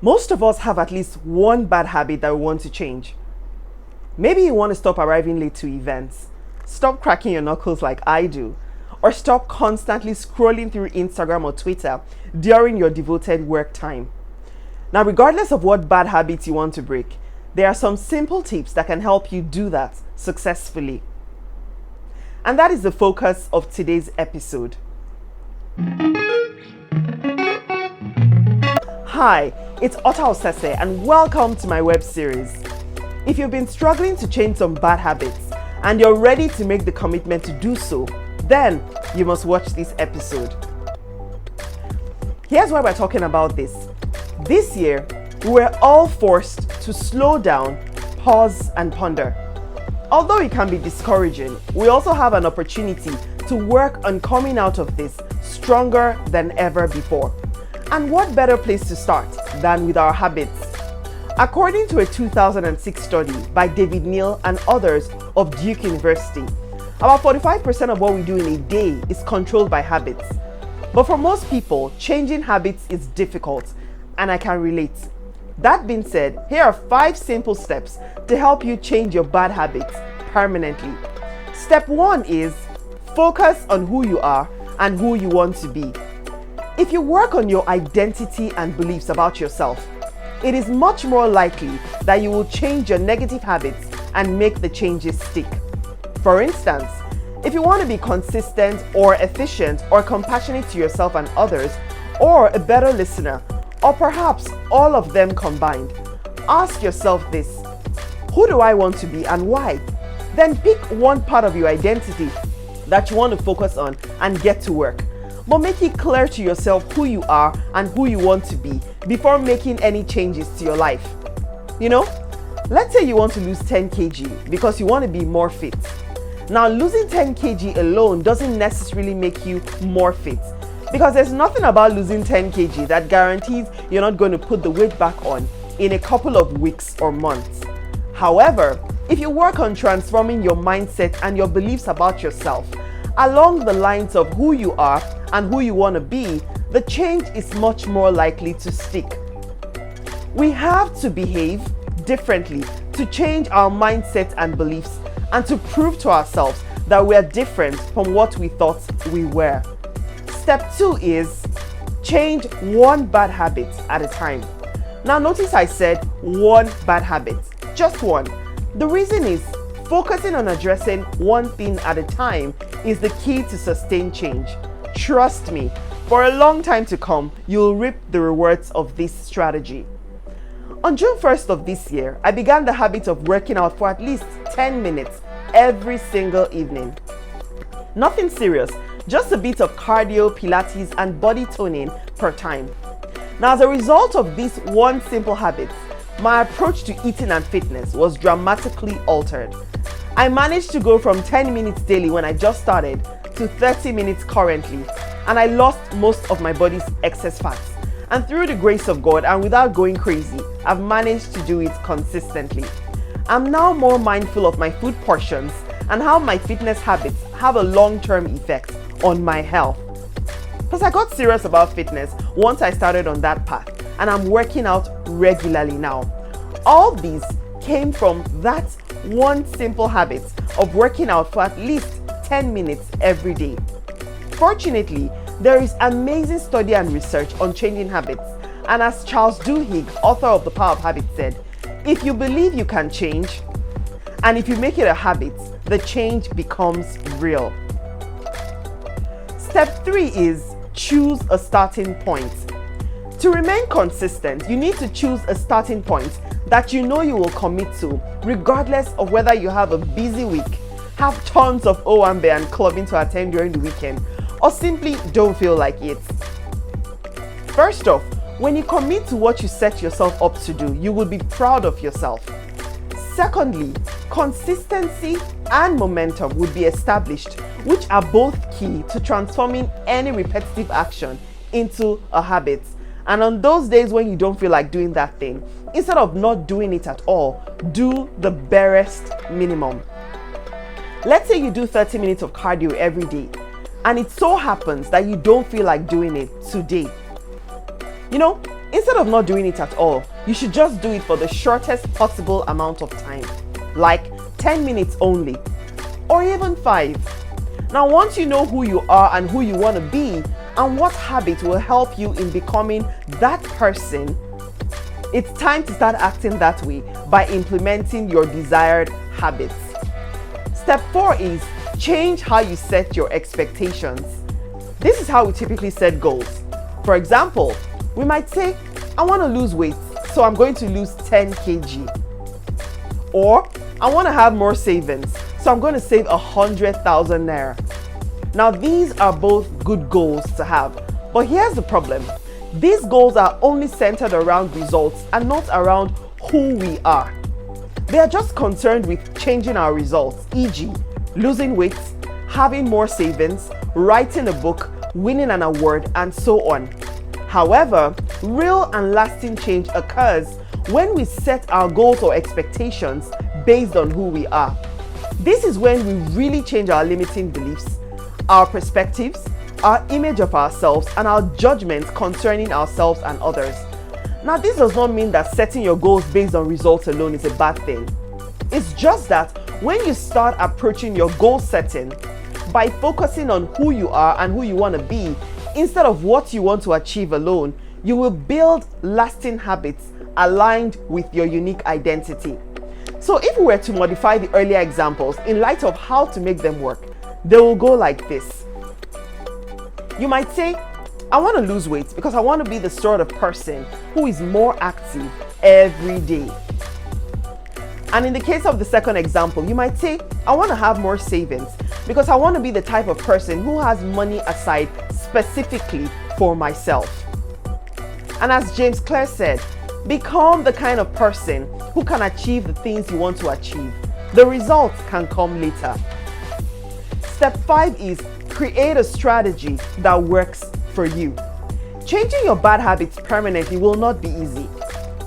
Most of us have at least one bad habit that we want to change. Maybe you want to stop arriving late to events, stop cracking your knuckles like I do, or stop constantly scrolling through Instagram or Twitter during your devoted work time. Now, regardless of what bad habits you want to break, there are some simple tips that can help you do that successfully. And that is the focus of today's episode. Hi, it's Otaosese and welcome to my web series. If you've been struggling to change some bad habits and you're ready to make the commitment to do so, then you must watch this episode. Here's why we're talking about this. This year, we were all forced to slow down, pause, and ponder. Although it can be discouraging, we also have an opportunity to work on coming out of this stronger than ever before. And what better place to start than with our habits? According to a 2006 study by David Neal and others of Duke University, about 45% of what we do in a day is controlled by habits. But for most people, changing habits is difficult, and I can relate. That being said, here are 5 simple steps to help you change your bad habits permanently. Step 1 is focus on who you are and who you want to be. If you work on your identity and beliefs about yourself, it is much more likely that you will change your negative habits and make the changes stick. For instance, if you want to be consistent or efficient or compassionate to yourself and others, or a better listener, or perhaps all of them combined, ask yourself this: who do I want to be and why? Then pick one part of your identity that you want to focus on and get to work. But make it clear to yourself who you are and who you want to be before making any changes to your life. Let's say you want to lose 10 kg because you want to be more fit. Now, losing 10 kg alone doesn't necessarily make you more fit, because there's nothing about losing 10 kg that guarantees you're not going to put the weight back on in a couple of weeks or months. However, if you work on transforming your mindset and your beliefs about yourself along the lines of who you are and who you want to be, the change is much more likely to stick. We have to behave differently to change our mindset and beliefs and to prove to ourselves that we are different from what we thought we were. Step 2 is change one bad habit at a time. Now notice I said one bad habit, just one. The reason is focusing on addressing one thing at a time is the key to sustained change. Trust me, for a long time to come, you'll reap the rewards of this strategy. On June 1st of this year, I began the habit of working out for at least 10 minutes every single evening. Nothing serious, just a bit of cardio, pilates, and body toning per time. Now, as a result of this one simple habit, my approach to eating and fitness was dramatically altered. I managed to go from 10 minutes daily when I just started to 30 minutes currently, and I lost most of my body's excess fats. And through the grace of God and without going crazy, I've managed to do it consistently. I'm now more mindful of my food portions and how my fitness habits have a long-term effect on my health. Plus, I got serious about fitness once I started on that path, and I'm working out regularly now. All these came from that one simple habit of working out for at least 10 minutes every day. Fortunately, there is amazing study and research on changing habits, and as Charles Duhigg, author of The Power of Habit, said, if you believe you can change, and if you make it a habit, the change becomes real. Step 3 is choose a starting point. To remain consistent, you need to choose a starting point that you know you will commit to, regardless of whether you have a busy week, have tons of owambe and clubbing to attend during the weekend, or simply don't feel like it. First off, when you commit to what you set yourself up to do, you will be proud of yourself. Secondly, consistency and momentum would be established, which are both key to transforming any repetitive action into a habit. And on those days when you don't feel like doing that thing, instead of not doing it at all, do the barest minimum. Let's say you do 30 minutes of cardio every day, and it so happens that you don't feel like doing it today. Instead of not doing it at all, you should just do it for the shortest possible amount of time, like 10 minutes only, or even 5. Now, once you know who you are and who you want to be, and what habit will help you in becoming that person, it's time to start acting that way by implementing your desired habits. Step 4 is change how you set your expectations. This is how we typically set goals. For example, we might say, I want to lose weight, so I'm going to lose 10 kg. Or, I want to have more savings, so I'm going to save 100,000 naira. Now, these are both good goals to have, but here's the problem. These goals are only centered around results and not around who we are. They are just concerned with changing our results, e.g., losing weight, having more savings, writing a book, winning an award, and so on. However, real and lasting change occurs when we set our goals or expectations based on who we are. This is when we really change our limiting beliefs, our perspectives, our image of ourselves, and our judgments concerning ourselves and others. Now, this does not mean that setting your goals based on results alone is a bad thing. It's just that when you start approaching your goal setting by focusing on who you are and who you want to be, instead of what you want to achieve alone, you will build lasting habits aligned with your unique identity. So if we were to modify the earlier examples in light of how to make them work, they will go like this. You might say, I want to lose weight because I want to be the sort of person who is more active every day. And in the case of the second example, you might say, I want to have more savings because I want to be the type of person who has money aside specifically for myself. And as James Clear said, become the kind of person who can achieve the things you want to achieve. The results can come later. Step 5 is create a strategy that works for you. Changing your bad habits permanently will not be easy.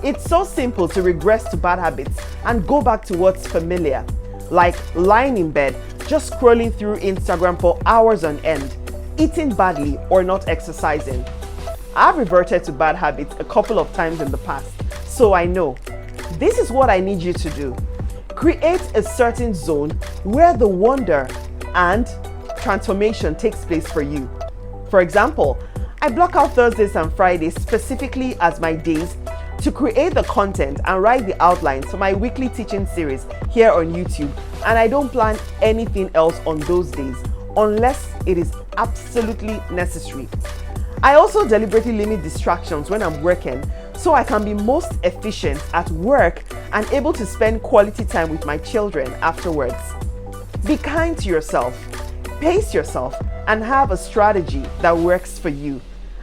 It's so simple to regress to bad habits and go back to what's familiar, like lying in bed, just scrolling through Instagram for hours on end, eating badly, or not exercising. I've reverted to bad habits a couple of times in the past, so I know. This is what I need you to do. Create a certain zone where the wonder and transformation takes place for you. For example, I block out Thursdays and Fridays specifically as my days to create the content and write the outlines for my weekly teaching series here on YouTube, and I don't plan anything else on those days unless it is absolutely necessary. I also deliberately limit distractions when I'm working so I can be most efficient at work and able to spend quality time with my children afterwards. Be kind to yourself, pace yourself, and have a strategy that works for you.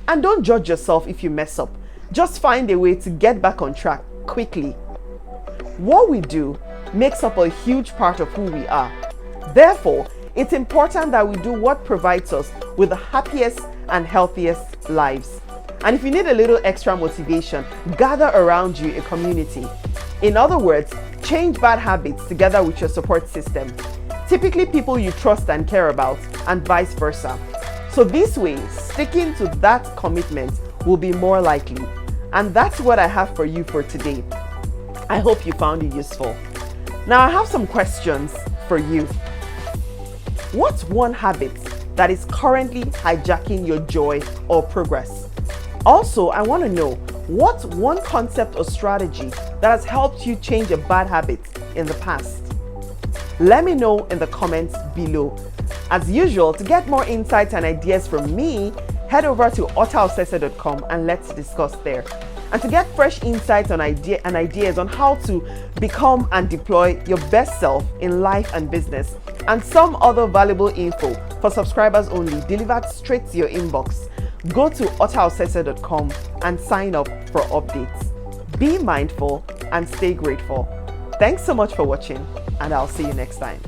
And don't judge yourself if you mess up. Just find a way to get back on track quickly. What we do makes up a huge part of who we are. Therefore, it's important that we do what provides us with the happiest and healthiest lives. And if you need a little extra motivation, gather around you a community. In other words, change bad habits together with your support system. Typically people you trust and care about, and vice versa. So this way, sticking to that commitment will be more likely. And that's what I have for you for today. I hope you found it useful. Now I have some questions for you. What's one habit that is currently hijacking your joy or progress? Also, I want to know, what's one concept or strategy that has helped you change a bad habit in the past? Let me know in the comments below. As usual, to get more insights and ideas from me, head over to Otaosese.com and let's discuss there. And to get fresh insights and ideas on how to become and deploy your best self in life and business, and some other valuable info for subscribers only delivered straight to your inbox, go to Otaosese.com and sign up for updates. Be mindful and stay grateful. Thanks so much for watching, and I'll see you next time.